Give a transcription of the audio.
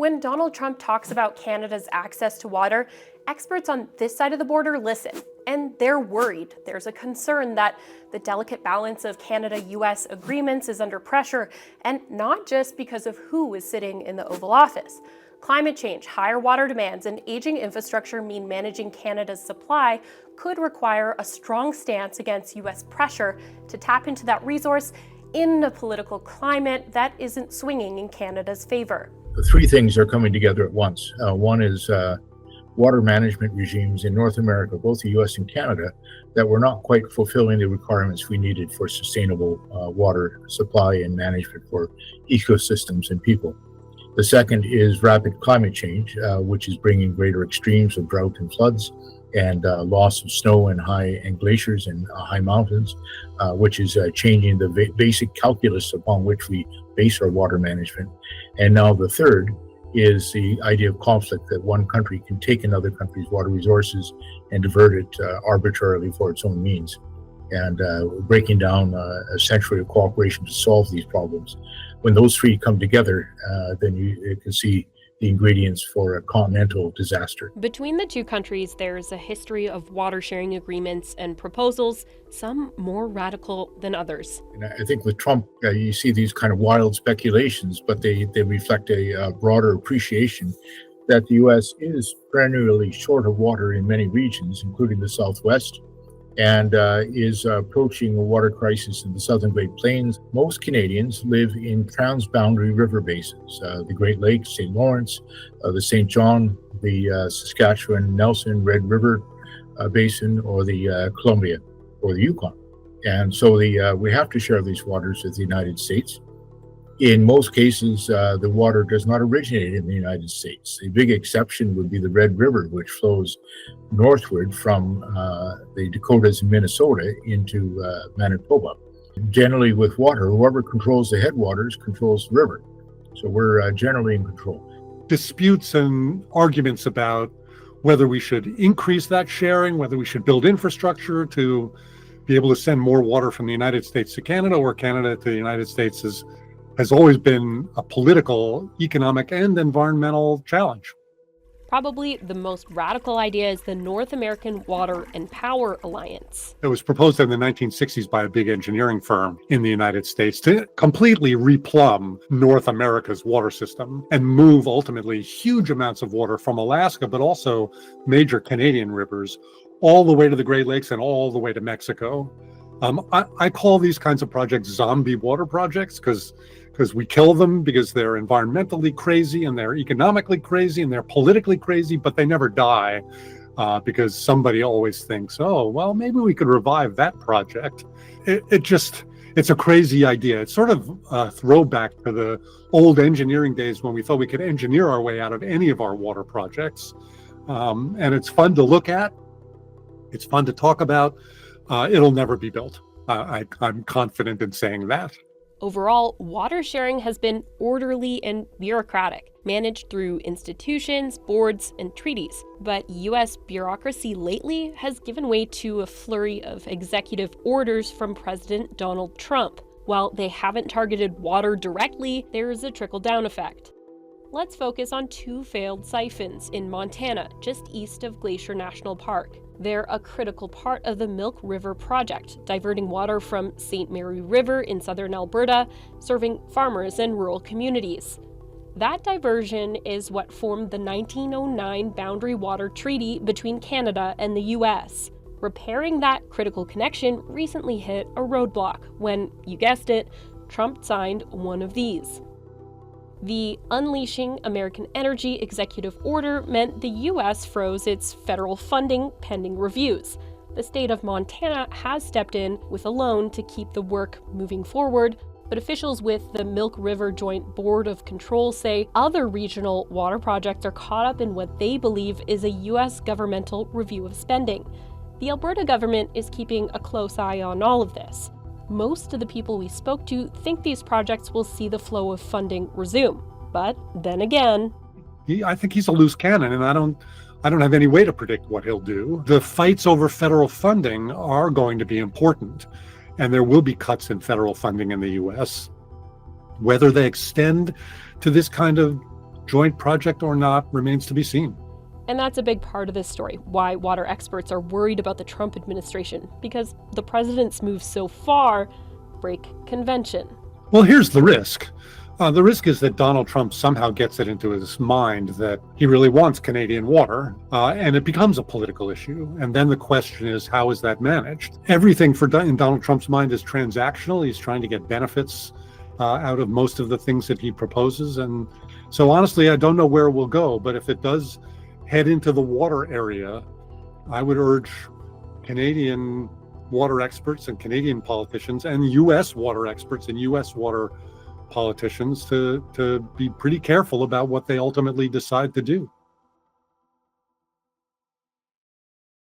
When Donald Trump talks about Canada's access to water, experts on this side of the border listen, and they're worried. There's a concern that the delicate balance of Canada-U.S. agreements is under pressure, and not just because of who is sitting in the Oval Office. Climate change, higher water demands, and aging infrastructure mean managing Canada's supply could require a strong stance against U.S. pressure to tap into that resource in a political climate that isn't swinging in Canada's favor. Three things are coming together at once. One is water management regimes in North America, both the U.S. and Canada, that were not quite fulfilling the requirements we needed for sustainable water supply and management for ecosystems and people. The second is rapid climate change, which is bringing greater extremes of drought and floods and loss of snow and glaciers and high mountains, which is changing the basic calculus upon which we base our water management. And now the third is the idea of conflict, that one country can take another country's water resources and divert it arbitrarily for its own means. And breaking down a century of cooperation to solve these problems. When those three come together, then you can see the ingredients for a continental disaster. Between the two countries, there's a history of water sharing agreements and proposals, some more radical than others. And I think with Trump, you see these kind of wild speculations, but they reflect a broader appreciation that the U.S. is perennially short of water in many regions, including the Southwest, and is approaching a water crisis in the Southern Great Plains. Most Canadians live in transboundary river basins, the Great Lakes, St. Lawrence, the St. John, the Saskatchewan, Nelson, Red River Basin, or the Columbia, or the Yukon. And so we have to share these waters with the United States. In most cases, the water does not originate in the United States. A big exception would be the Red River, which flows northward from the Dakotas and Minnesota into Manitoba. Generally with water, whoever controls the headwaters controls the river. So we're generally in control. Disputes and arguments about whether we should increase that sharing, whether we should build infrastructure to be able to send more water from the United States to Canada or Canada to the United States has always been a political, economic, and environmental challenge. Probably the most radical idea is the North American Water and Power Alliance. It was proposed in the 1960s by a big engineering firm in the United States to completely replumb North America's water system and move ultimately huge amounts of water from Alaska, but also major Canadian rivers, all the way to the Great Lakes and all the way to Mexico. I call these kinds of projects zombie water projects because we kill them because they're environmentally crazy and they're economically crazy and they're politically crazy, but they never die because somebody always thinks, oh, well, maybe we could revive that project. It's a crazy idea. It's sort of a throwback to the old engineering days when we thought we could engineer our way out of any of our water projects. And it's fun to look at. It's fun to talk about. It'll never be built. I'm confident in saying that. Overall, water sharing has been orderly and bureaucratic, managed through institutions, boards, and treaties. But U.S. bureaucracy lately has given way to a flurry of executive orders from President Donald Trump. While they haven't targeted water directly, there's a trickle-down effect. Let's focus on two failed siphons in Montana, just east of Glacier National Park. They're a critical part of the Milk River project, diverting water from St. Mary River in southern Alberta, serving farmers and rural communities. That diversion is what formed the 1909 Boundary Water Treaty between Canada and the U.S. Repairing that critical connection recently hit a roadblock when, you guessed it, Trump signed one of these. The Unleashing American Energy executive order meant the U.S. froze its federal funding pending reviews. The state of Montana has stepped in with a loan to keep the work moving forward, but officials with the Milk River Joint Board of Control say other regional water projects are caught up in what they believe is a U.S. governmental review of spending. The Alberta government is keeping a close eye on all of this. Most of the people we spoke to think these projects will see the flow of funding resume. But then again, I think he's a loose cannon, and I don't have any way to predict what he'll do. The fights over federal funding are going to be important, and there will be cuts in federal funding in the U.S. Whether they extend to this kind of joint project or not remains to be seen. And that's a big part of this story, why water experts are worried about the Trump administration, because the president's moves so far break convention. Well, here's the risk. The risk is that Donald Trump somehow gets it into his mind that he really wants Canadian water, and it becomes a political issue. And then the question is, how is that managed? Everything in Donald Trump's mind is transactional. He's trying to get benefits out of most of the things that he proposes. And so honestly, I don't know where we'll go, but if it does head into the water area, I would urge Canadian water experts and Canadian politicians and U.S. water experts and U.S. water politicians to be pretty careful about what they ultimately decide to do.